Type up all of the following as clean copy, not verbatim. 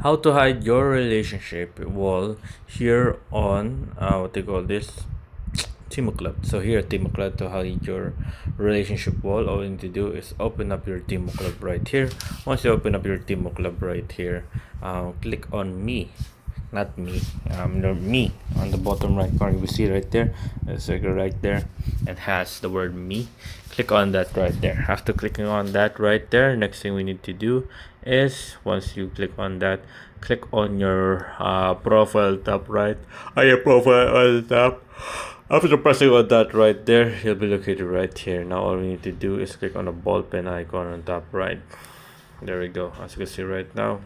how to hide your relationship wall here on what they call this Timo Club. So here at Timo Club, to hide your relationship wall, all you need to do is open up your Timo Club right here. Once you open up your Timo Club right here, click on me, not me, no, me on the bottom right corner. You see right there, a circle right there. It has the word me. Click on that right there. After clicking on that right there, next thing we need to do is once you click on that, click on your profile tab right. Your profile on the top. After pressing on that right there, you'll be located right here. Now all we need to do is click on the ball pen icon on top right. There we go. As you can see right now,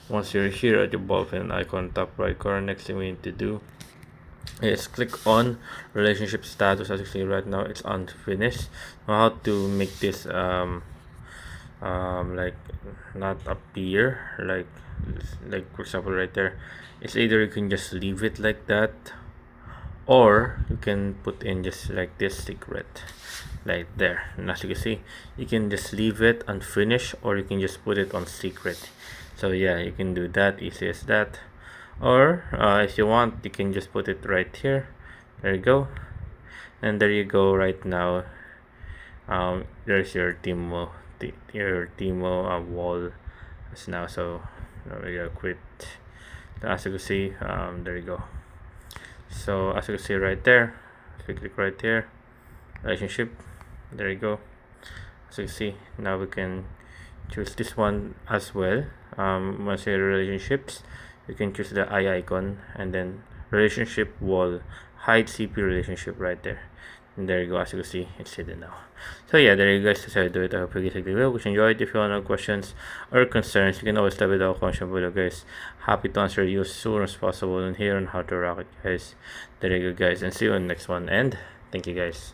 once you're here at your ball pen icon top right corner, next thing we need to do is click on relationship status. As you see right now, it's unfinished. Now how to make this like not appear, like for example right there, it's either you can just leave it like that, or you can put in just like this secret like there. And as you can see, you can just leave it unfinished, or you can just put it on secret. So yeah, you can do that, easy as that. Or if you want, you can just put it right here. There you go. And there you go. Right now, there's your Timo wall is now. So there we go. Quit. As you can see, there you go. So as you can see right there, if you click right here, relationship, there you go. As you can see, now we can choose this one as well. Once you're relationships, you can choose the eye icon and then relationship wall, hide CP relationship right there. And there you go. As you can see, it's hidden now. So yeah, there you guys. That's how I do it. I hope you guys like the video. If you enjoyed, if you want no questions or concerns, you can always leave it down comment below, guys. Happy to answer you as soon as possible and here on how to rock it, guys. There you go, guys, and see you in the next one. And thank you, guys.